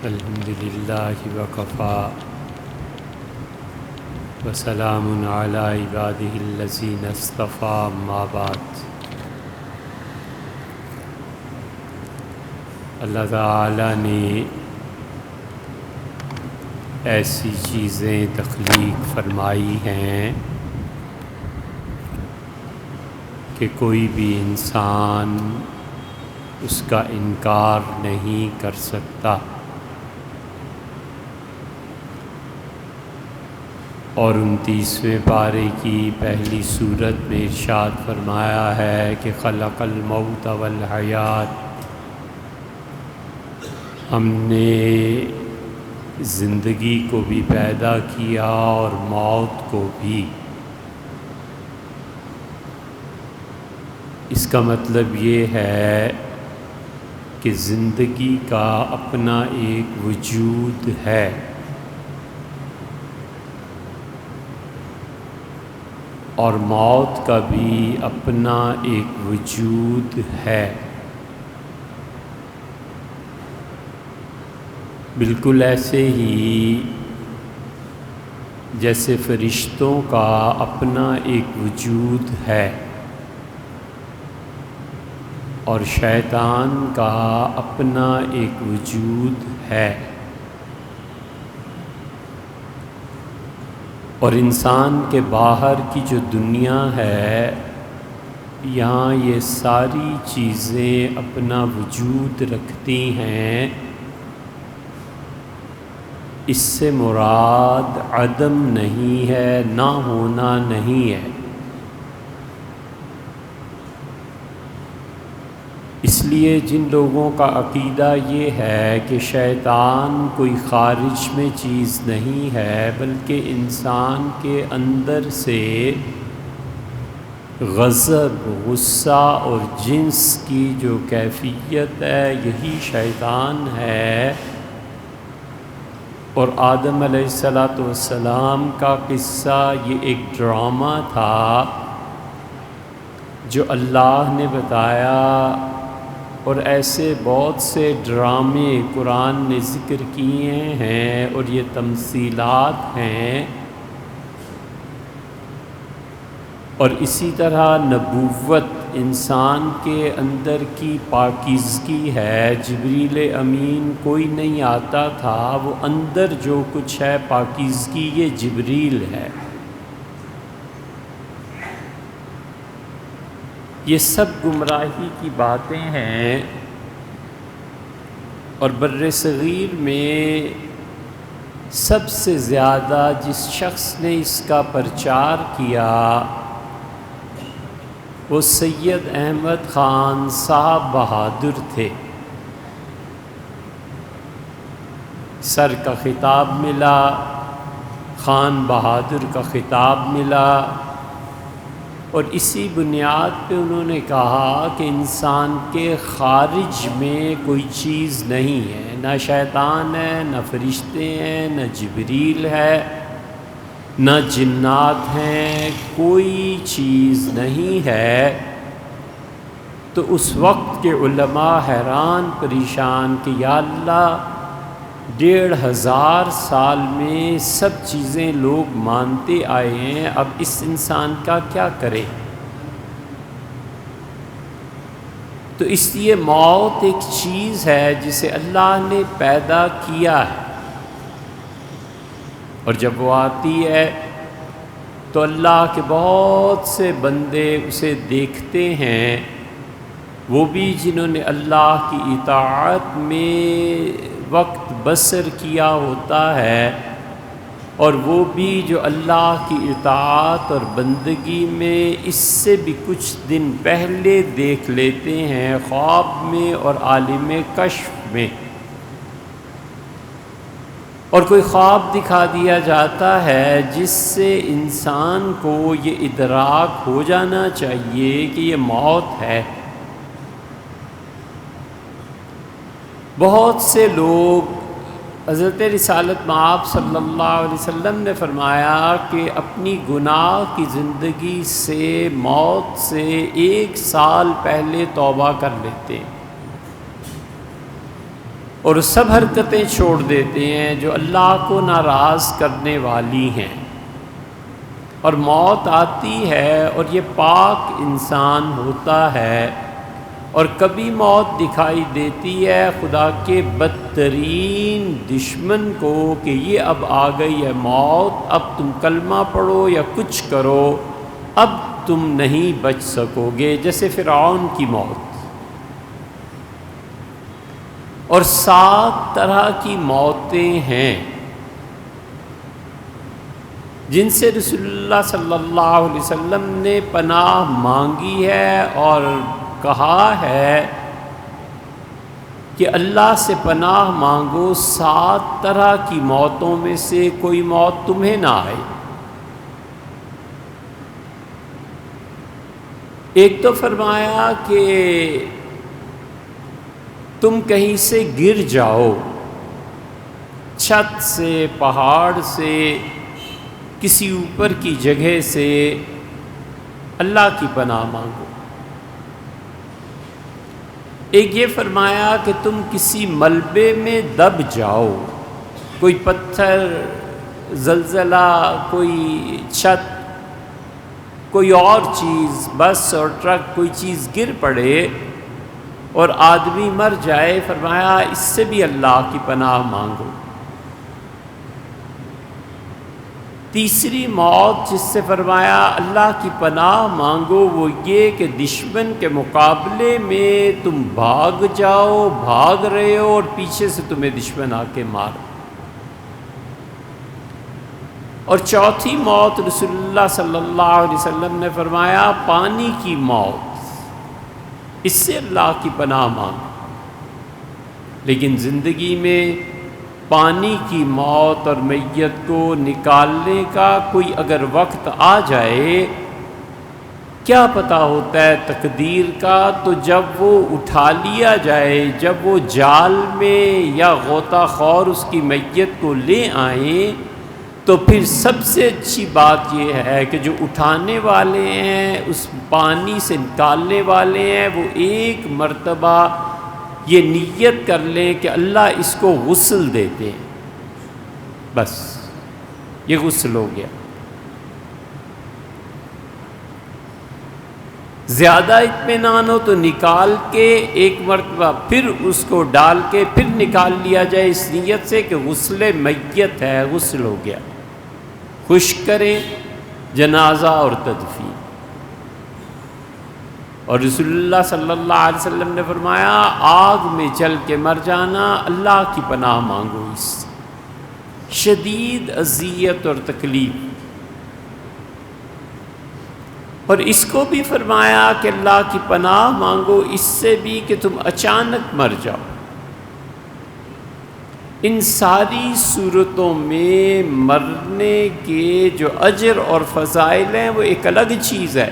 الحمد للہ وکفیٰ وسلام علی عبادہ الذین اصطفیٰ اما بعد۔ اللہ تعالیٰ نے ایسی چیزیں تخلیق فرمائی ہیں کہ کوئی بھی انسان اس کا انکار نہیں کر سکتا، اور 29ویں پارے کی پہلی سورت میں ارشاد فرمایا ہے کہ خلق الموت والحیات، ہم نے زندگی کو بھی پیدا کیا اور موت کو بھی۔ اس کا مطلب یہ ہے کہ زندگی کا اپنا ایک وجود ہے، اور موت کا بھی اپنا ایک وجود ہے۔ بالکل ایسے ہی جیسے فرشتوں کا اپنا ایک وجود ہے اور شیطان کا اپنا ایک وجود ہے، اور انسان کے باہر کی جو دنیا ہے، یہاں یہ ساری چیزیں اپنا وجود رکھتی ہیں۔ اس سے مراد عدم نہیں ہے، نہ ہونا نہیں ہے۔ اس لیے جن لوگوں کا عقیدہ یہ ہے کہ شیطان کوئی خارج میں چیز نہیں ہے بلکہ انسان کے اندر سے غضب، غصہ اور جنس کی جو کیفیت ہے یہی شیطان ہے، اور آدم علیہ السلام کا قصہ یہ ایک ڈرامہ تھا جو اللہ نے بتایا، اور ایسے بہت سے ڈرامے قرآن نے ذکر کیے ہیں اور یہ تمثیلات ہیں۔ اور اسی طرح نبوت انسان کے اندر کی پاکیزگی ہے۔ جبریل امین کوئی نہیں آتا تھا، وہ اندر جو کچھ ہے پاکیزگی یہ جبریل ہے۔ یہ سب گمراہی کی باتیں ہیں، اور بر صغیر میں سب سے زیادہ جس شخص نے اس کا پرچار کیا وہ سید احمد خان صاحب بہادر تھے۔ سر کا خطاب ملا، خان بہادر کا خطاب ملا، اور اسی بنیاد پہ انہوں نے کہا کہ انسان کے خارج میں کوئی چیز نہیں ہے، نہ شیطان ہے، نہ فرشتے ہیں، نہ جبریل ہے، نہ جنات ہیں، کوئی چیز نہیں ہے۔ تو اس وقت کے علماء حیران پریشان کہ یا اللہ 1500 سال میں سب چیزیں لوگ مانتے آئے ہیں، اب اس انسان کا کیا کرے؟ تو اس لیے موت ایک چیز ہے جسے اللہ نے پیدا کیا ہے، اور جب وہ آتی ہے تو اللہ کے بہت سے بندے اسے دیکھتے ہیں، وہ بھی جنہوں نے اللہ کی اطاعت میں وقت بسر کیا ہوتا ہے، اور وہ بھی جو اللہ کی اطاعت اور بندگی میں اس سے بھی کچھ دن پہلے دیکھ لیتے ہیں خواب میں اور عالم کشف میں۔ اور کوئی خواب دکھا دیا جاتا ہے جس سے انسان کو یہ ادراک ہو جانا چاہیے کہ یہ موت ہے۔ بہت سے لوگ، حضرت رسالت مآب صلی اللہ علیہ وسلم نے فرمایا کہ اپنی گناہ کی زندگی سے، موت سے 1 سال پہلے توبہ کر لیتے ہیں۔ اور سب حرکتیں چھوڑ دیتے ہیں جو اللہ کو ناراض کرنے والی ہیں، اور موت آتی ہے اور یہ پاک انسان ہوتا ہے، اور کبھی موت دکھائی دیتی ہے خدا کے بدترین دشمن کو کہ یہ اب آ گئی ہے موت، اب تم کلمہ پڑھو یا کچھ کرو، اب تم نہیں بچ سکو گے، جیسے فرعون کی موت۔ اور 7 طرح کی موتیں ہیں جن سے رسول اللہ صلی اللہ علیہ وسلم نے پناہ مانگی ہے اور کہا ہے کہ اللہ سے پناہ مانگو 7 طرح کی موتوں میں سے کوئی موت تمہیں نہ آئے۔ ایک تو فرمایا کہ تم کہیں سے گر جاؤ، چھت سے، پہاڑ سے، کسی اوپر کی جگہ سے، اللہ کی پناہ مانگو۔ ایک یہ فرمایا کہ تم کسی ملبے میں دب جاؤ، کوئی پتھر، زلزلہ، کوئی چھت، کوئی اور چیز، بس اور ٹرک، کوئی چیز گر پڑے اور آدمی مر جائے، فرمایا اس سے بھی اللہ کی پناہ مانگو۔ تیسری موت جس سے فرمایا اللہ کی پناہ مانگو وہ یہ کہ دشمن کے مقابلے میں تم بھاگ جاؤ، بھاگ رہے ہو اور پیچھے سے تمہیں دشمن آ کے مار۔ اور چوتھی موت رسول اللہ صلی اللہ علیہ وسلم نے فرمایا پانی کی موت، اس سے اللہ کی پناہ مانگو۔ لیکن زندگی میں پانی کی موت اور میت کو نکالنے کا کوئی اگر وقت آ جائے، کیا پتہ ہوتا ہے تقدیر کا، تو جب وہ اٹھا لیا جائے، جب وہ جال میں یا غوطہ خور اس کی میت کو لے آئیں، تو پھر سب سے اچھی بات یہ ہے کہ جو اٹھانے والے ہیں، اس پانی سے نکالنے والے ہیں، وہ ایک مرتبہ یہ نیت کر لیں کہ اللہ اس کو غسل دیتے ہیں، بس یہ غسل ہو گیا۔ زیادہ اطمینان ہو تو نکال کے ایک مرتبہ پھر اس کو ڈال کے پھر نکال لیا جائے، اس نیت سے کہ غسل میت ہے، غسل ہو گیا۔ خشک کریں جنازہ اور تدفین۔ اور رسول اللہ صلی اللہ علیہ وسلم نے فرمایا آگ میں جل کے مر جانا، اللہ کی پناہ مانگو اس سے، شدید اذیت اور تکلیف۔ اور اس کو بھی فرمایا کہ اللہ کی پناہ مانگو اس سے بھی کہ تم اچانک مر جاؤ۔ ان ساری صورتوں میں مرنے کے جو اجر اور فضائل ہیں وہ ایک الگ چیز ہے۔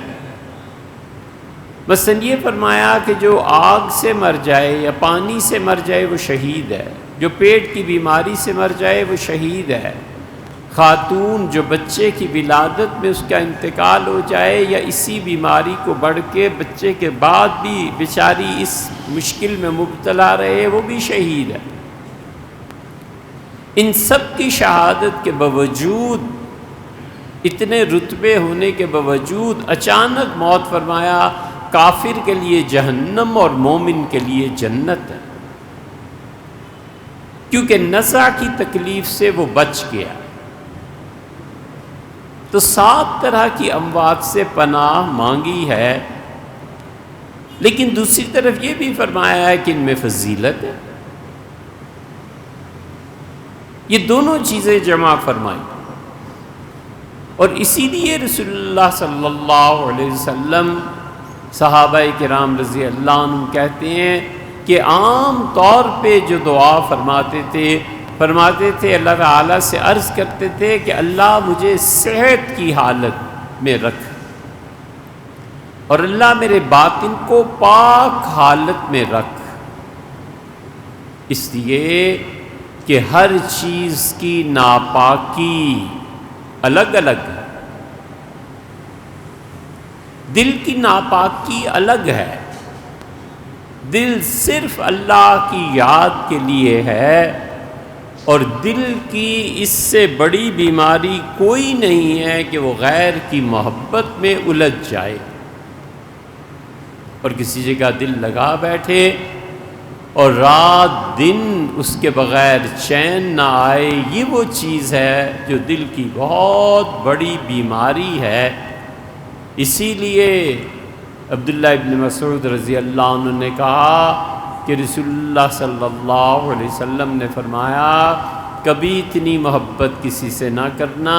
مثلا یہ فرمایا کہ جو آگ سے مر جائے یا پانی سے مر جائے وہ شہید ہے، جو پیٹ کی بیماری سے مر جائے وہ شہید ہے، خاتون جو بچے کی ولادت میں اس کا انتقال ہو جائے یا اسی بیماری کو بڑھ کے بچے کے بعد بھی بیچاری اس مشکل میں مبتلا رہے وہ بھی شہید ہے۔ ان سب کی شہادت کے باوجود، اتنے رتبے ہونے کے باوجود اچانک موت فرمایا کافر کے لیے جہنم اور مومن کے لیے جنت ہے، کیونکہ نزع کی تکلیف سے وہ بچ گیا۔ تو 7 طرح کی اموات سے پناہ مانگی ہے، لیکن دوسری طرف یہ بھی فرمایا ہے کہ ان میں فضیلت ہے۔ یہ دونوں چیزیں جمع فرمائی، اور اسی لیے رسول اللہ صلی اللہ علیہ وسلم، صحابہ کرام رضی اللہ عنہ کہتے ہیں کہ عام طور پہ جو دعا فرماتے تھے اللہ تعالیٰ سے عرض کرتے تھے کہ اللہ مجھے صحت کی حالت میں رکھ، اور اللہ میرے باطن کو پاک حالت میں رکھ، اس لیے کہ ہر چیز کی ناپاکی الگ الگ ہے، دل کی ناپاکی الگ ہے، دل صرف اللہ کی یاد کے لیے ہے، اور دل کی اس سے بڑی بیماری کوئی نہیں ہے کہ وہ غیر کی محبت میں الجھ جائے اور کسی جگہ دل لگا بیٹھے اور رات دن اس کے بغیر چین نہ آئے۔ یہ وہ چیز ہے جو دل کی بہت بڑی بیماری ہے۔ اسی لیے عبداللہ ابن مسعود رضی اللہ عنہ نے کہا کہ رسول اللہ صلی اللہ علیہ وسلم نے فرمایا، کبھی اتنی محبت کسی سے نہ کرنا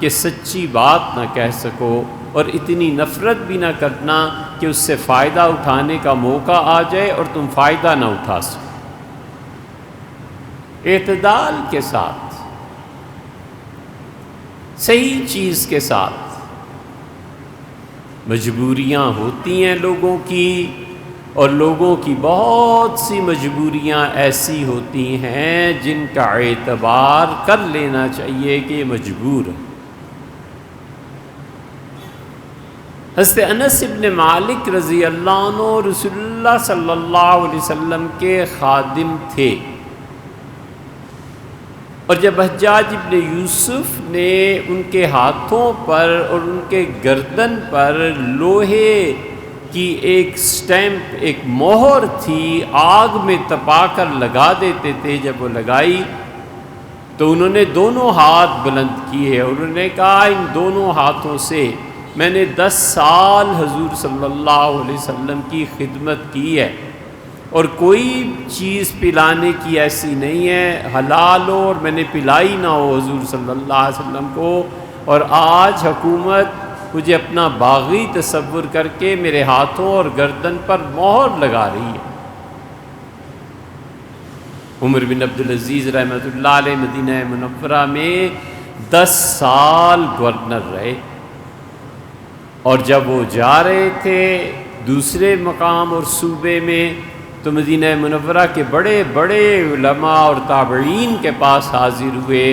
کہ سچی بات نہ کہہ سکو، اور اتنی نفرت بھی نہ کرنا کہ اس سے فائدہ اٹھانے کا موقع آ جائے اور تم فائدہ نہ اٹھا سکو۔ اعتدال کے ساتھ، صحیح چیز کے ساتھ۔ مجبوریاں ہوتی ہیں لوگوں کی، اور لوگوں کی بہت سی مجبوریاں ایسی ہوتی ہیں جن کا اعتبار کر لینا چاہیے کہ یہ مجبور ہے۔ حضرت انس بن مالک رضی اللہ عنہ رسول اللہ صلی اللہ علیہ وسلم کے خادم تھے، اور جب حجاج ابن یوسف نے ان کے ہاتھوں پر اور ان کے گردن پر لوہے کی ایک سٹیمپ، ایک مہر تھی، آگ میں تپا کر لگا دیتے تھے، جب وہ لگائی تو انہوں نے دونوں ہاتھ بلند کیے اور انہوں نے کہا ان دونوں ہاتھوں سے میں نے 10 سال حضور صلی اللہ علیہ وسلم کی خدمت کی ہے، اور کوئی چیز پلانے کی ایسی نہیں ہے حلال ہو اور میں نے پلائی نہ ہو حضور صلی اللہ علیہ وسلم کو، اور آج حکومت مجھے اپنا باغی تصور کر کے میرے ہاتھوں اور گردن پر مہر لگا رہی ہے۔ عمر بن عبدالعزیز رحمۃ اللہ علیہ مدینہ منورہ میں 10 سال گورنر رہے، اور جب وہ جا رہے تھے دوسرے مقام اور صوبے میں تو مدینہ منورہ کے بڑے بڑے علماء اور تابعین کے پاس حاضر ہوئے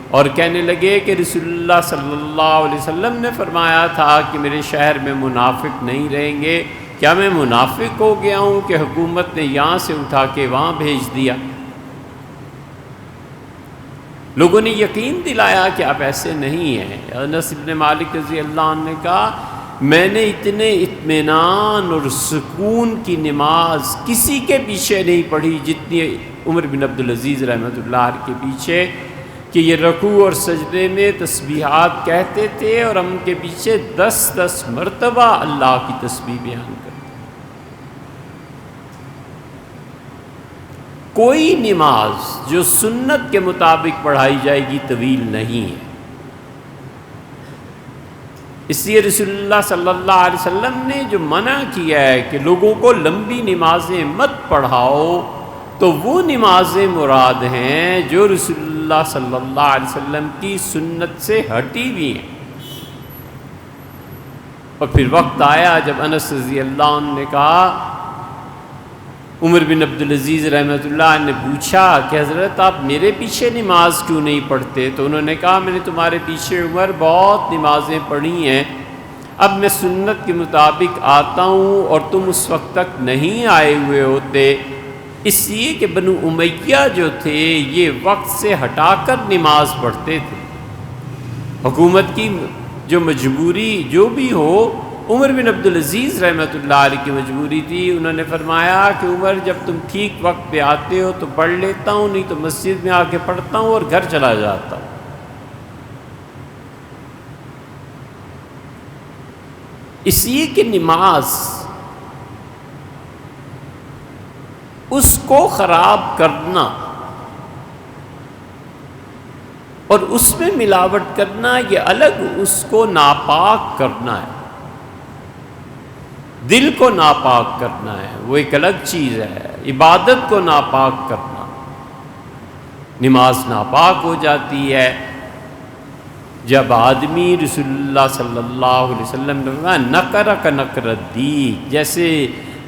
اور کہنے لگے کہ رسول اللہ صلی اللہ علیہ وسلم نے فرمایا تھا کہ میرے شہر میں منافق نہیں رہیں گے، کیا میں منافق ہو گیا ہوں کہ حکومت نے یہاں سے اٹھا کے وہاں بھیج دیا؟ لوگوں نے یقین دلایا کہ آپ ایسے نہیں ہیں۔ انس بن مالک رضی اللہ عنہ نے کہا میں نے اتنے اطمینان اور سکون کی نماز کسی کے پیچھے نہیں پڑھی جتنی عمر بن عبدالعزیز رحمۃ اللہ علیہ کے پیچھے، کہ یہ رکوع اور سجدے میں تسبیحات کہتے تھے اور ہم کے پیچھے 10 مرتبہ اللہ کی تسبیح بیان کرتے۔ کوئی نماز جو سنت کے مطابق پڑھائی جائے گی طویل نہیں ہے۔ اس لیے رسول اللہ صلی اللہ علیہ وسلم نے جو منع کیا ہے کہ لوگوں کو لمبی نمازیں مت پڑھاؤ، تو وہ نمازیں مراد ہیں جو رسول اللہ صلی اللہ علیہ وسلم کی سنت سے ہٹی ہوئی ہیں۔ اور پھر وقت آیا جب انس رضی اللہ عنہ نے کہا، عمر بن عبدالعزیز رحمۃ اللہ نے پوچھا کہ حضرت آپ میرے پیچھے نماز کیوں نہیں پڑھتے؟ تو انہوں نے کہا میں نے تمہارے پیچھے عمر بہت نمازیں پڑھی ہیں، اب میں سنت کے مطابق آتا ہوں اور تم اس وقت تک نہیں آئے ہوئے ہوتے، اس لیے کہ بنو امیہ جو تھے یہ وقت سے ہٹا کر نماز پڑھتے تھے۔ حکومت کی جو مجبوری جو بھی ہو، عمر بن عبدالعزیز رحمۃ اللہ علیہ کی مجبوری تھی، انہوں نے فرمایا کہ عمر جب تم ٹھیک وقت پہ آتے ہو تو پڑھ لیتا ہوں، نہیں تو مسجد میں آ کے پڑھتا ہوں اور گھر چلا جاتا ہوں۔ اس لیے کہ نماز اس کو خراب کرنا اور اس میں ملاوٹ کرنا یہ الگ، اس کو ناپاک کرنا ہے، دل کو ناپاک کرنا ہے، وہ ایک الگ چیز ہے۔ عبادت کو ناپاک کرنا، نماز ناپاک ہو جاتی ہے جب آدمی رسول اللہ صلی اللہ علیہ وسلم نے فرمایا نقر کا نقر الدیگ، جیسے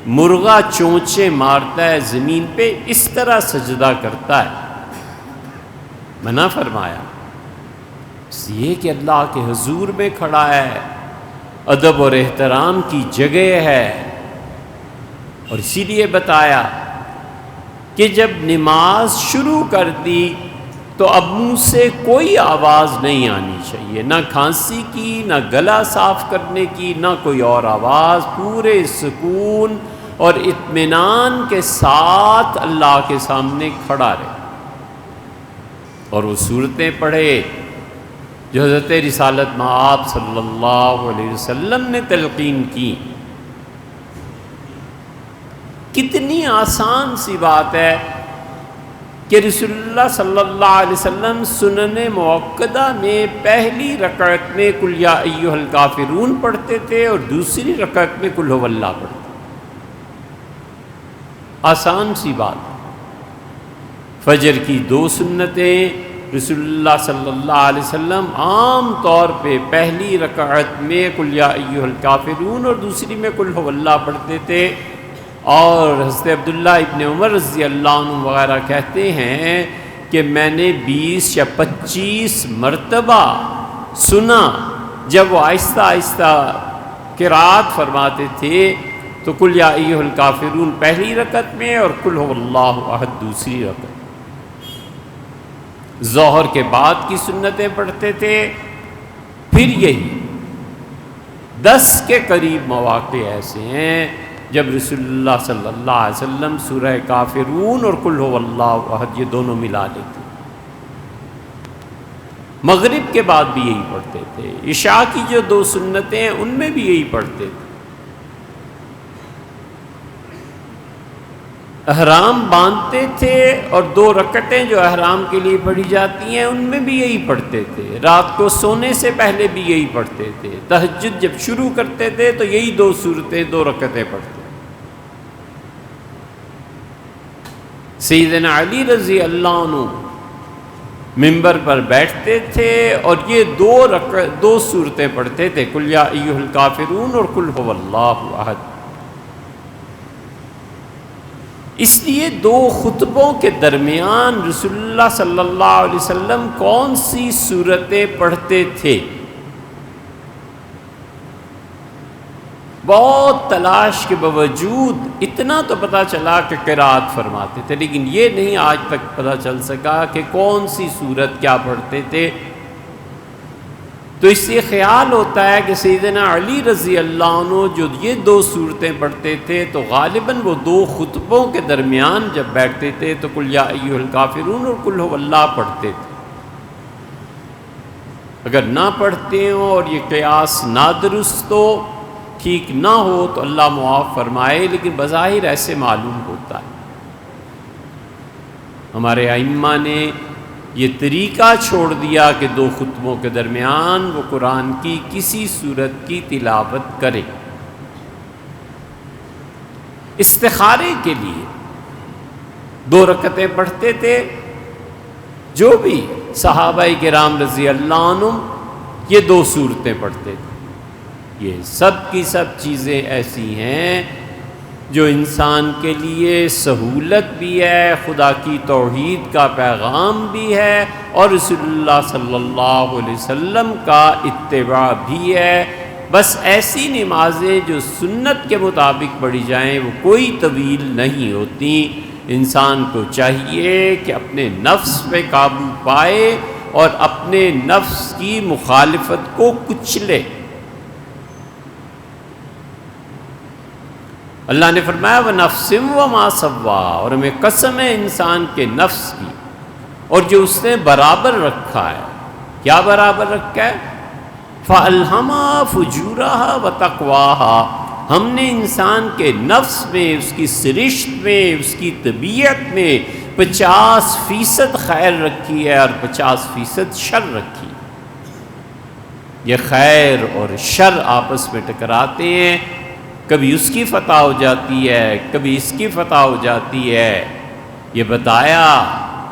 مرغا چونچے مارتا ہے زمین پہ اس طرح سجدہ کرتا ہے، منع فرمایا، اس لیے کہ اللہ کے حضور میں کھڑا ہے، ادب اور احترام کی جگہ ہے، اور اسی لیے بتایا کہ جب نماز شروع کر دی تو اب منہ سے کوئی آواز نہیں آنی چاہیے، نہ کھانسی کی، نہ گلا صاف کرنے کی، نہ کوئی اور آواز، پورے سکون اور اطمینان کے ساتھ اللہ کے سامنے کھڑا رہے اور وہ صورتیں پڑھے جو حضرت رسالت مآب صلی اللہ علیہ وسلم نے تلقین کی۔ کتنی آسان سی بات ہے کہ رسول اللہ صلی اللہ علیہ وسلم سنن موقدہ میں پہلی رکعت میں قل یا ایھا الکافرون پڑھتے تھے اور دوسری رکعت میں قل ھو اللہ پڑھتے تھے۔ آسان سی بات۔ فجر کی 2 سنتیں رسول اللہ صلی اللہ علیہ وسلم عام طور پہ پہلی رکعت میں قل یا ایھا الکافرون اور دوسری میں قل ھو اللہ پڑھتے تھے، اور حضرت عبداللہ ابن عمر رضی اللہ عنہ وغیرہ کہتے ہیں کہ میں نے 20 یا 25 مرتبہ سنا جب وہ آہستہ آہستہ قرات فرماتے تھے تو قل یا ایھا الکافرون پہلی رکعت میں اور قل ھو اللہ احد دوسری رکعت۔ ظہر کے بعد کی سنتیں پڑھتے تھے، پھر یہی 10 کے قریب مواقع ایسے ہیں جب رسول اللہ صلی اللہ علیہ وسلم سورہ کافرون اور قل ھو اللہ احد یہ دونوں ملا لیتے۔ مغرب کے بعد بھی یہی پڑھتے تھے، عشاء کی جو 2 سنتیں ہیں ان میں بھی یہی پڑھتے تھے، احرام باندھتے تھے اور 2 رکعتیں جو احرام کے لیے پڑھی جاتی ہیں ان میں بھی یہی پڑھتے تھے، رات کو سونے سے پہلے بھی یہی پڑھتے تھے، تہجد جب شروع کرتے تھے تو یہی 2 سورتیں 2 رکعتیں پڑھتے۔ سیدنا علی رضی اللہ عنہ منبر پر بیٹھتے تھے اور یہ 2 سورتیں پڑھتے تھے، قل یا ایھا الکافرون اور قل ھو اللہ احد۔ اس لیے 2 خطبوں کے درمیان رسول اللہ صلی اللہ علیہ وسلم کون سی سورتیں پڑھتے تھے؟ بہت تلاش کے باوجود اتنا تو پتہ چلا کہ قرات فرماتے تھے، لیکن یہ نہیں آج تک پتہ چل سکا کہ کون سی سورت کیا پڑھتے تھے۔ تو اس سے خیال ہوتا ہے کہ سیدنا علی رضی اللہ عنہ جو یہ 2 سورتیں پڑھتے تھے تو غالباً وہ 2 خطبوں کے درمیان جب بیٹھتے تھے تو قل یا ایھا الکافرون اور قل ھو اللہ پڑھتے تھے۔ اگر نہ پڑھتے ہوں اور یہ قیاس نادرست ہو، ٹھیک نہ ہو تو اللہ معاف فرمائے، لیکن بظاہر ایسے معلوم ہوتا ہے۔ ہمارے ائمہ نے یہ طریقہ چھوڑ دیا کہ 2 خطبوں کے درمیان وہ قرآن کی کسی سورت کی تلاوت کرے۔ استخارے کے لیے 2 رکعتیں پڑھتے تھے، جو بھی صحابہ کرام رضی اللہ عنہم یہ 2 سورتیں پڑھتے تھے۔ یہ سب کی سب چیزیں ایسی ہیں جو انسان کے لیے سہولت بھی ہے، خدا کی توحید کا پیغام بھی ہے اور رسول اللہ صلی اللہ علیہ وسلم کا اتباع بھی ہے۔ بس ایسی نمازیں جو سنت کے مطابق پڑھی جائیں وہ کوئی طویل نہیں ہوتی۔ انسان کو چاہیے کہ اپنے نفس پہ قابو پائے اور اپنے نفس کی مخالفت کو کچلے۔ اللہ نے فرمایا وَنَفْسٍ وَمَا سَوَّاهَا، اور ہمیں قسم ہے انسان کے نفس کی اور جو اس نے برابر رکھا ہے۔ کیا برابر رکھا ہے؟ فَأَلْهَمَهَا فُجُورَهَا وَتَقْوَاهَا، ہم نے انسان کے نفس میں، اس کی سرشت میں، اس کی طبیعت میں 50% خیر رکھی ہے اور 50% شر رکھی ہے۔ یہ خیر اور شر آپس میں ٹکراتے ہیں، کبھی اس کی فتح ہو جاتی ہے، کبھی اس کی فتح ہو جاتی ہے۔ یہ بتایا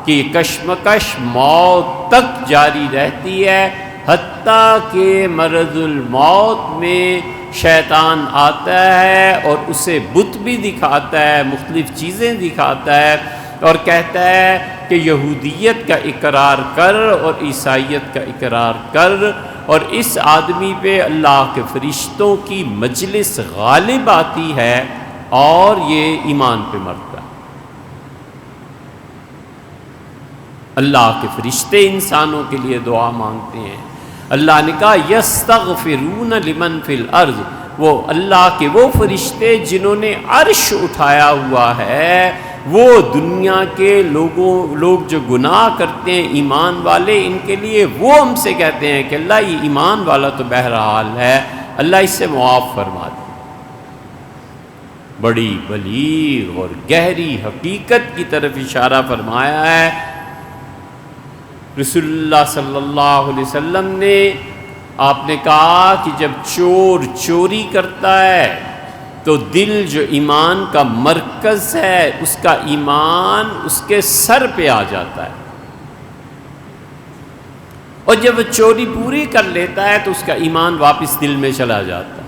کہ یہ کشمکش موت تک جاری رہتی ہے، حتیٰ کہ مرض الموت میں شیطان آتا ہے اور اسے بت بھی دکھاتا ہے، مختلف چیزیں دکھاتا ہے اور کہتا ہے کہ یہودیت کا اقرار کر اور عیسائیت کا اقرار کر، اور اس آدمی پہ اللہ کے فرشتوں کی مجلس غالب آتی ہے اور یہ ایمان پہ مرتا ہے۔ اللہ کے فرشتے انسانوں کے لیے دعا مانگتے ہیں۔ اللہ نے کہا یستغفرون لمن فی الارض، وہ اللہ کے وہ فرشتے جنہوں نے عرش اٹھایا ہوا ہے، وہ دنیا کے لوگ جو گناہ کرتے ہیں ایمان والے، ان کے لیے وہ ہم سے کہتے ہیں کہ اللہ یہ ایمان والا تو بہرحال ہے، اللہ اس سے معاف فرما دے۔ بڑی بلیغ اور گہری حقیقت کی طرف اشارہ فرمایا ہے رسول اللہ صلی اللہ علیہ وسلم نے۔ آپ نے کہا کہ جب چور چوری کرتا ہے تو دل جو ایمان کا مرکز ہے، اس کا ایمان اس کے سر پہ آ جاتا ہے، اور جب وہ چوری پوری کر لیتا ہے تو اس کا ایمان واپس دل میں چلا جاتا ہے۔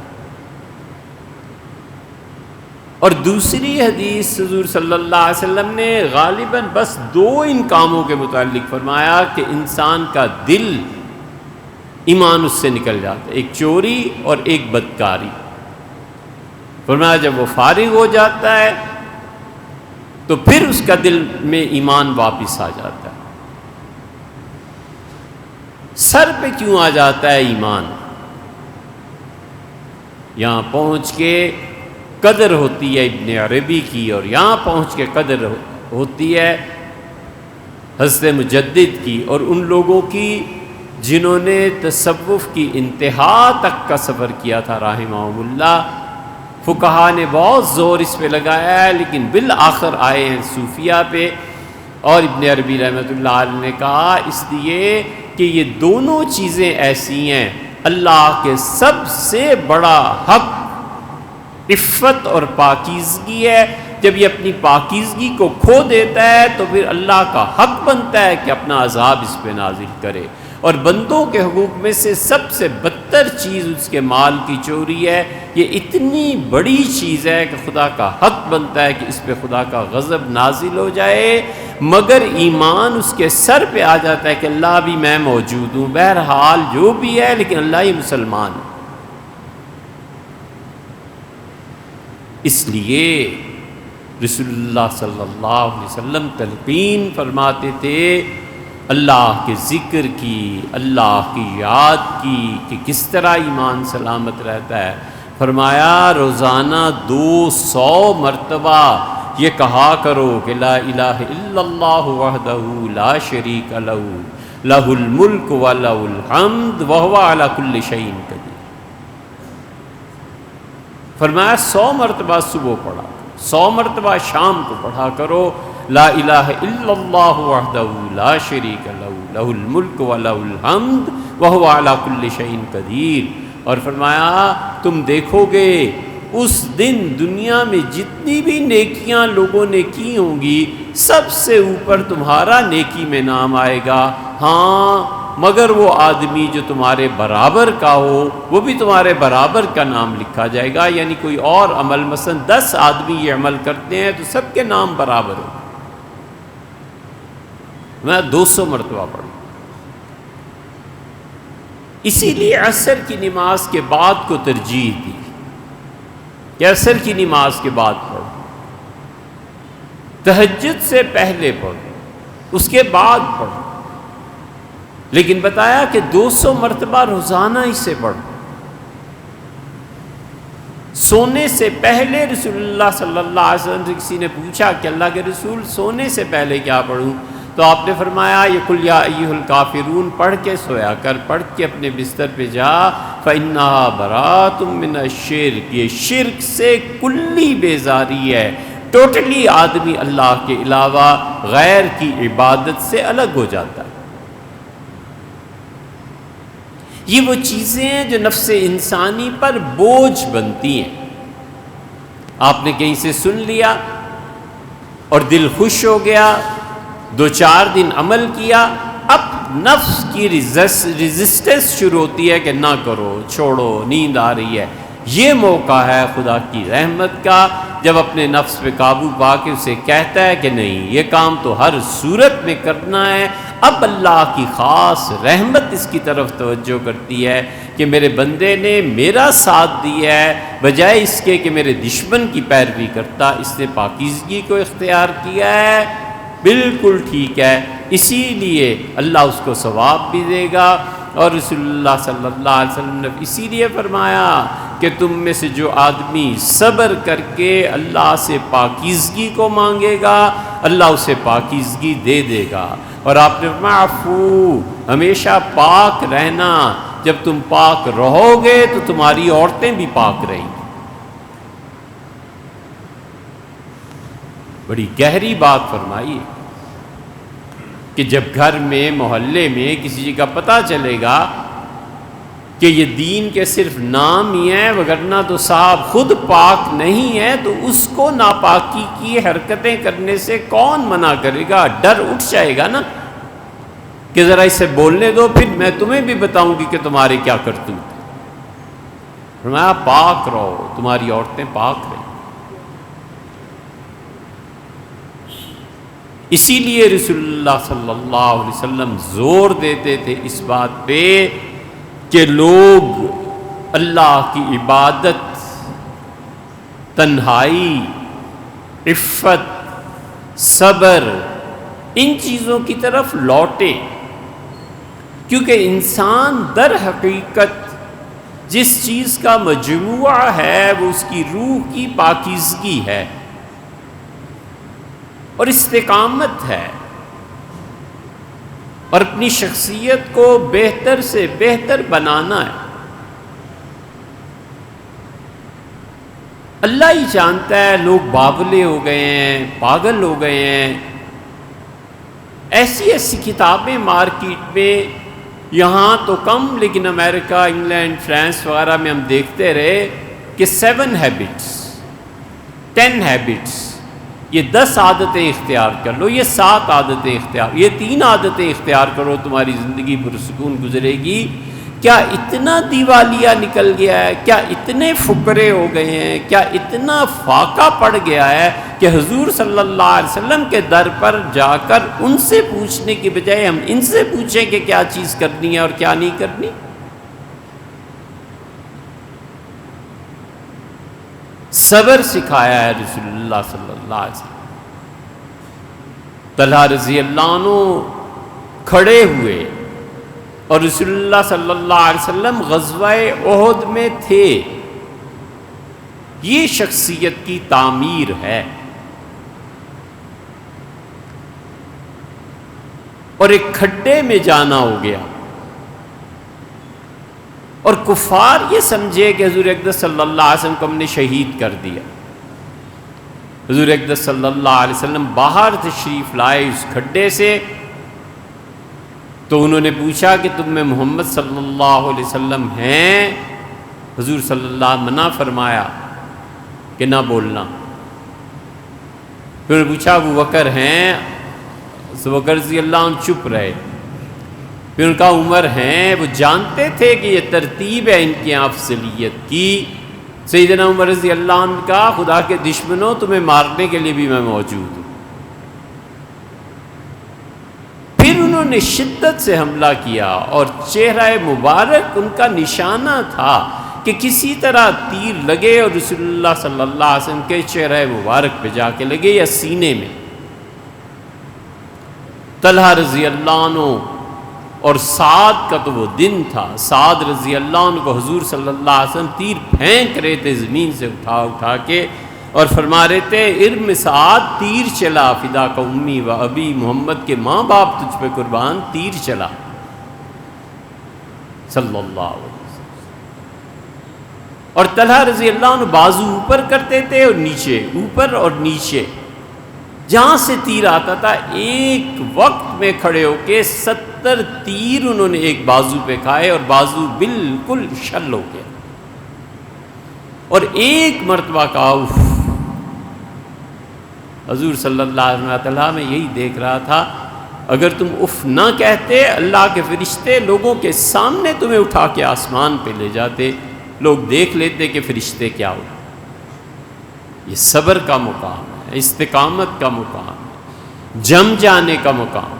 اور دوسری حدیث حضور صلی اللہ علیہ وسلم نے غالباً بس دو ان کاموں کے متعلق فرمایا کہ انسان کا دل ایمان اس سے نکل جاتا ہے، ایک چوری اور ایک بدکاری۔ فرمایا جب وہ فارغ ہو جاتا ہے تو پھر اس کا دل میں ایمان واپس آ جاتا ہے۔ سر پہ کیوں آ جاتا ہے ایمان؟ یہاں پہنچ کے قدر ہوتی ہے ابن عربی کی، اور یہاں پہنچ کے قدر ہوتی ہے حضرت مجدد کی اور ان لوگوں کی جنہوں نے تصوف کی انتہا تک کا سفر کیا تھا رحمہم اللہ۔ فقہا نے بہت زور اس پہ لگایا ہے، لیکن بالآخر آئے ہیں صوفیہ پہ، اور ابن عربی رحمۃ اللہ علیہ نے کہا اس لیے کہ یہ دونوں چیزیں ایسی ہیں، اللہ کے سب سے بڑا حق عفت اور پاکیزگی ہے۔ جب یہ اپنی پاکیزگی کو کھو دیتا ہے تو پھر اللہ کا حق بنتا ہے کہ اپنا عذاب اس پہ نازل کرے، اور بندوں کے حقوق میں سے سب سے بدتر چیز اس کے مال کی چوری ہے۔ یہ اتنی بڑی چیز ہے کہ خدا کا حق بنتا ہے کہ اس پہ خدا کا غضب نازل ہو جائے، مگر ایمان اس کے سر پہ آ جاتا ہے کہ اللہ بھی میں موجود ہوں، بہرحال جو بھی ہے، لیکن اللہ ہی مسلمان ہے۔ اس لیے رسول اللہ صلی اللہ علیہ وسلم تلقین فرماتے تھے اللہ کے ذکر کی، اللہ کی یاد کی، کہ کس طرح ایمان سلامت رہتا ہے۔ فرمایا روزانہ 200 مرتبہ یہ کہا کرو کہ لا الہ الا اللہ وحدہ لا شریک لہ لہ الملک ولہ الحمد وہو علی کل شیء قدیر۔ فرمایا 100 مرتبہ صبح پڑھا، 100 مرتبہ شام کو پڑھا کرو لا الہ الا اللہ وحدہ لا شریک لہ لہ الملک ولہ الحمد وہو علی کل شیء قدیر۔ اور فرمایا تم دیکھو گے اس دن دنیا میں جتنی بھی نیکیاں لوگوں نے کی ہوں گی، سب سے اوپر تمہارا نیکی میں نام آئے گا، ہاں مگر وہ آدمی جو تمہارے برابر کا ہو وہ بھی تمہارے برابر کا نام لکھا جائے گا۔ یعنی کوئی اور عمل، مثلا 10 آدمی یہ عمل کرتے ہیں تو سب کے نام برابر ہو۔ میں 200 مرتبہ پڑھوں۔ اسی لیے عصر کی نماز کے بعد کو ترجیح دی کہ عصر کی نماز کے بعد پڑھو، تہجد سے پہلے پڑھو، اس کے بعد پڑھو، لیکن بتایا کہ 200 مرتبہ روزانہ اسے پڑھو۔ سونے سے پہلے رسول اللہ صلی اللہ علیہ وسلم سے کسی نے پوچھا کہ اللہ کے رسول سونے سے پہلے کیا پڑھوں؟ تو آپ نے فرمایا یہ قل یا ایھا الکافرون پڑھ کے سویا کر، پڑھ کے اپنے بستر پہ جا، فإنھا براۃ من الشرک، یہ شرک سے کلی بیزاری ہے، ٹوٹلی آدمی اللہ کے علاوہ غیر کی عبادت سے الگ ہو جاتا ہے۔ یہ وہ چیزیں ہیں جو نفس انسانی پر بوجھ بنتی ہیں۔ آپ نے کہیں سے سن لیا اور دل خوش ہو گیا، 2-4 دن عمل کیا، اب نفس کی ریزسٹنس شروع ہوتی ہے کہ نہ کرو، چھوڑو، نیند آ رہی ہے۔ یہ موقع ہے خدا کی رحمت کا، جب اپنے نفس پہ قابو پا کے اسے کہتا ہے کہ نہیں یہ کام تو ہر صورت میں کرنا ہے۔ اب اللہ کی خاص رحمت اس کی طرف توجہ کرتی ہے کہ میرے بندے نے میرا ساتھ دیا ہے بجائے اس کے کہ میرے دشمن کی پیروی کرتا، اس نے پاکیزگی کو اختیار کیا ہے، بالکل ٹھیک ہے، اسی لیے اللہ اس کو ثواب بھی دے گا۔ اور رسول اللہ صلی اللہ علیہ وسلم نے اسی لیے فرمایا کہ تم میں سے جو آدمی صبر کر کے اللہ سے پاکیزگی کو مانگے گا، اللہ اسے پاکیزگی دے دے گا۔ اور آپ نے فرمایا عفو، ہمیشہ پاک رہنا، جب تم پاک رہو گے تو تمہاری عورتیں بھی پاک رہیں گی۔ بڑی گہری بات فرمائی ہے کہ جب گھر میں، محلے میں کسی جگہ پتہ چلے گا کہ یہ دین کے صرف نام ہی ہیں وگرنہ تو صاحب خود پاک نہیں ہے، تو اس کو ناپاکی کی حرکتیں کرنے سے کون منع کرے گا؟ ڈر اٹھ جائے گا نا کہ ذرا اسے بولنے دو، پھر میں تمہیں بھی بتاؤں گی کہ تمہارے کیا کرتوت ہے۔ فرمایا پاک رہو، تمہاری عورتیں پاک رہیں۔ اسی لیے رسول اللہ صلی اللہ علیہ وسلم زور دیتے تھے اس بات پہ کہ لوگ اللہ کی عبادت، تنہائی، عفت، صبر، ان چیزوں کی طرف لوٹیں، کیونکہ انسان در حقیقت جس چیز کا مجموعہ ہے وہ اس کی روح کی پاکیزگی ہے اور استقامت ہے، اور اپنی شخصیت کو بہتر سے بہتر بنانا ہے۔ اللہ ہی جانتا ہے لوگ باولے ہو گئے ہیں، پاگل ہو گئے ہیں، ایسی ایسی کتابیں مارکیٹ میں، یہاں تو کم لیکن امریکہ، انگلینڈ، فرانس وغیرہ میں ہم دیکھتے رہے کہ 7 ہیبٹس، 10 ہیبٹس، یہ 10 عادتیں اختیار کر لو، یہ 7 عادتیں اختیار، یہ 3 عادتیں اختیار کرو، تمہاری زندگی پرسکون گزرے گی۔ کیا اتنا دیوالیہ نکل گیا ہے؟ کیا اتنے فقرے ہو گئے ہیں؟ کیا اتنا فاقہ پڑ گیا ہے کہ حضور صلی اللہ علیہ وسلم کے در پر جا کر ان سے پوچھنے کی بجائے ہم ان سے پوچھیں کہ کیا چیز کرنی ہے اور کیا نہیں کرنی؟ صبر سکھایا ہے رسول اللہ صلی اللہ علیہ وسلم۔ طلحہ رضی اللہ عنہ کھڑے ہوئے اور رسول اللہ صلی اللہ علیہ وسلم غزوہ احد میں تھے، یہ شخصیت کی تعمیر ہے۔ اور ایک کھڈے میں جانا ہو گیا اور کفار یہ سمجھے کہ حضور اقدس صلی اللہ علیہ وسلم کو ہم نے شہید کر دیا۔ حضور اقدس صلی اللہ علیہ وسلم باہر تشریف لائے اس کھڈے سے، تو انہوں نے پوچھا کہ تم میں محمد صلی اللہ علیہ وسلم ہیں؟ حضور صلی اللہ علیہ وسلم منع فرمایا کہ نہ بولنا۔ پھر انہوں نے پوچھا ابو بکر ہیں؟ ابو بکر رضی اللہ عنہ چپ رہے۔ پھر ان کا عمر ہیں، وہ جانتے تھے کہ یہ ترتیب ہے ان کی افضلیت کی۔ سیدنا عمر رضی اللہ عنہ کا خدا کے دشمنوں تمہیں مارنے کے لیے بھی میں موجود ہوں۔ پھر انہوں نے شدت سے حملہ کیا اور چہرہ مبارک ان کا نشانہ تھا کہ کسی طرح تیر لگے اور رسول اللہ صلی اللہ علیہ وسلم کے چہرہ مبارک پہ جا کے لگے یا سینے میں۔ طلحہ رضی اللہ عنہ اور سعد کا تو وہ دن تھا، سعد رضی اللہ عنہ کو حضور صلی اللہ علیہ وسلم تیر پھینک رہے تھے زمین سے اٹھا کے، اور فرما رہے تھے ارم سعد تیر چلا، فدا کا امی و ابی، محمد کے ماں باپ تجھ پہ قربان، تیر چلا صلی اللہ علیہ وسلم۔ اور طلحہ رضی اللہ عنہ بازو اوپر کرتے تھے اور نیچے، اوپر اور نیچے، جہاں سے تیر آتا تھا ایک وقت میں کھڑے ہو کے 70 تیر انہوں نے ایک بازو پہ کھائے اور بازو بالکل شل ہو گیا۔ اور ایک مرتبہ کہا اف، حضور صلی اللہ علیہ وسلم میں یہی دیکھ رہا تھا، اگر تم اف نہ کہتے اللہ کے فرشتے لوگوں کے سامنے تمہیں اٹھا کے آسمان پہ لے جاتے، لوگ دیکھ لیتے کہ فرشتے کیا ہو۔ یہ صبر کا مقام ہے، استقامت کا مقام ہے، جم جانے کا مقام،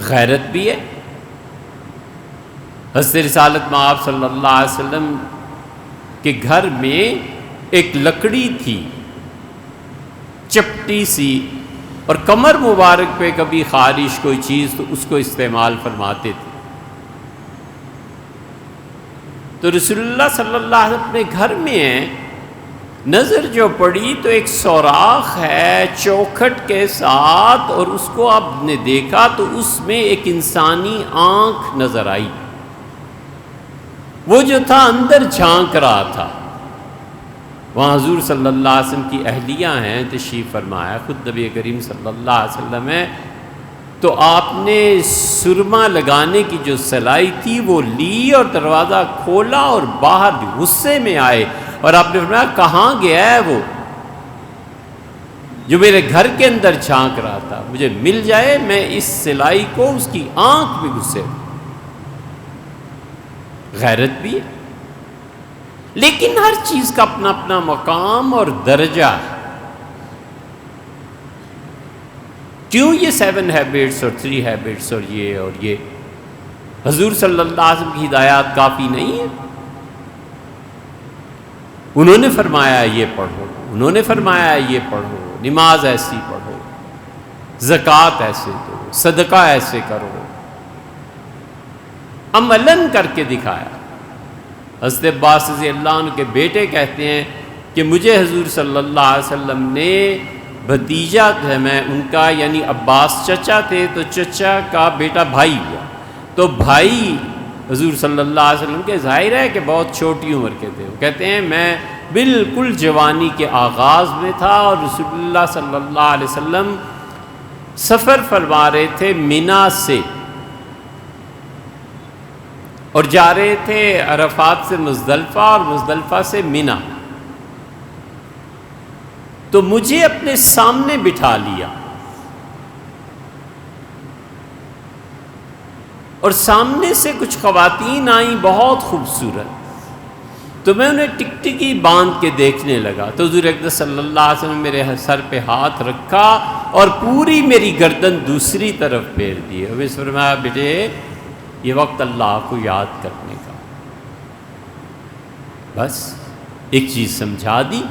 غیرت بھی ہے۔ حضرت رسالت مآب صلی اللہ علیہ وسلم کے گھر میں ایک لکڑی تھی چپٹی سی، اور کمر مبارک پہ کبھی خارش کوئی چیز تو اس کو استعمال فرماتے تھے۔ تو رسول اللہ صلی اللہ علیہ وسلم اپنے گھر میں ہیں، نظر جو پڑی تو ایک سوراخ ہے چوکھٹ کے ساتھ، اور اس کو آپ نے دیکھا تو اس میں ایک انسانی آنکھ نظر آئی، وہ جو تھا اندر جھانک رہا تھا۔ وہاں حضور صلی اللہ علیہ وسلم کی اہلیہ ہیں، تشریف فرمایا، خود نبی کریم صلی اللہ علیہ وسلم ہے، تو آپ نے سرما لگانے کی جو سلائی تھی وہ لی اور دروازہ کھولا اور باہر غصے میں آئے، اور آپ نے فرمایا کہاں گیا ہے وہ جو میرے گھر کے اندر جھانک رہا تھا، مجھے مل جائے میں اس سلائی کو اس کی آنکھ میں گھسے۔ غیرت بھی ہے، لیکن ہر چیز کا اپنا اپنا مقام اور درجہ ہے۔ کیوں یہ 7 ہیبٹس اور 3 ہیبٹس اور یہ حضور صلی اللہ علیہ وسلم کی ہدایات کافی نہیں ہے؟ انہوں نے فرمایا یہ پڑھو، انہوں نے فرمایا یہ پڑھو، نماز ایسی پڑھو، زکوٰۃ ایسے دو، صدقہ ایسے کرو، عملاً کر کے دکھایا۔ حضرت عباس رضی اللہ عنہ کے بیٹے کہتے ہیں کہ مجھے حضور صلی اللہ علیہ وسلم نے بھتیجا ہے میں ان کا، یعنی عباس چچا تھے تو چچا کا بیٹا بھائی ہوا، تو بھائی حضور صلی اللہ علیہ وسلم کے ظاہر ہے کہ بہت چھوٹی عمر کے تھے، وہ کہتے ہیں میں بالکل جوانی کے آغاز میں تھا، اور رسول اللہ صلی اللہ علیہ وسلم سفر فرما رہے تھے مینا سے، اور جا رہے تھے عرفات سے مزدلفہ اور مزدلفہ سے مینا، تو مجھے اپنے سامنے بٹھا لیا، اور سامنے سے کچھ خواتین آئیں بہت خوبصورت، تو میں انہیں ٹکٹکی باندھ کے دیکھنے لگا، تو حضور اقدس صلی اللہ علیہ وسلم میرے سر پہ ہاتھ رکھا اور پوری میری گردن دوسری طرف پھیر دی، اور میں نے فرمایا بیٹے یہ وقت اللہ کو یاد کرنے کا، بس ایک چیز سمجھا دی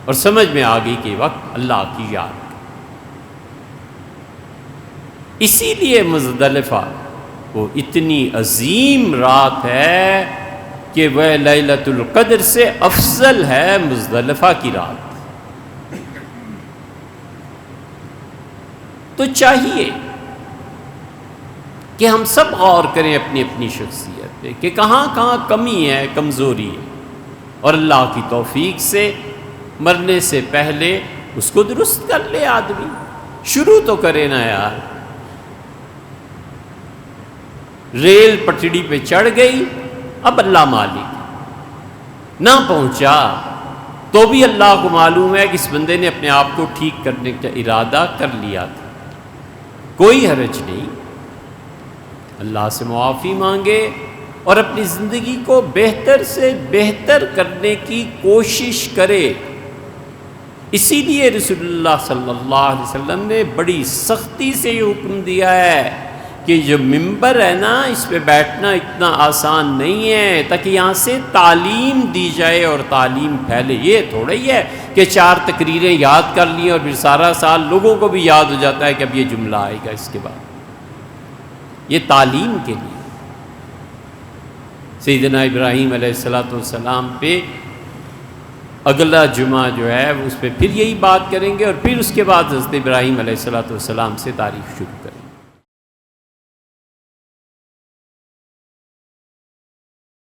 اور سمجھ میں آ گئی کہ یہ وقت اللہ کی یاد۔ اسی لیے مزدلفہ وہ اتنی عظیم رات ہے کہ وہ لیلۃ القدر سے افضل ہے مزدلفہ کی رات۔ تو چاہیے کہ ہم سب غور کریں اپنی اپنی شخصیت پہ کہ کہاں کہاں کمی ہے، کمزوری ہے، اور اللہ کی توفیق سے مرنے سے پہلے اس کو درست کر لے آدمی، شروع تو کرے نا یار۔ ریل پٹڑی پہ چڑھ گئی، اب اللہ مالک، نہ پہنچا تو بھی اللہ کو معلوم ہے کہ اس بندے نے اپنے آپ کو ٹھیک کرنے کا ارادہ کر لیا تھا، کوئی حرج نہیں، اللہ سے معافی مانگے اور اپنی زندگی کو بہتر سے بہتر کرنے کی کوشش کرے۔ اسی لیے رسول اللہ صلی اللہ علیہ وسلم نے بڑی سختی سے یہ حکم دیا ہے کہ جو ممبر ہے نا اس پہ بیٹھنا اتنا آسان نہیں ہے، تاکہ یہاں سے تعلیم دی جائے اور تعلیم پھیلے۔ یہ تھوڑا ہی ہے کہ 4 تقریریں یاد کر لیں اور پھر سارا سال لوگوں کو بھی یاد ہو جاتا ہے کہ اب یہ جملہ آئے گا اس کے بعد۔ یہ تعلیم کے لیے سیدنا ابراہیم علیہ السلام پہ اگلا جمعہ جو ہے اس پہ پھر یہی بات کریں گے، اور پھر اس کے بعد حضرت ابراہیم علیہ السلام سے تاریخ شروع کریں گے۔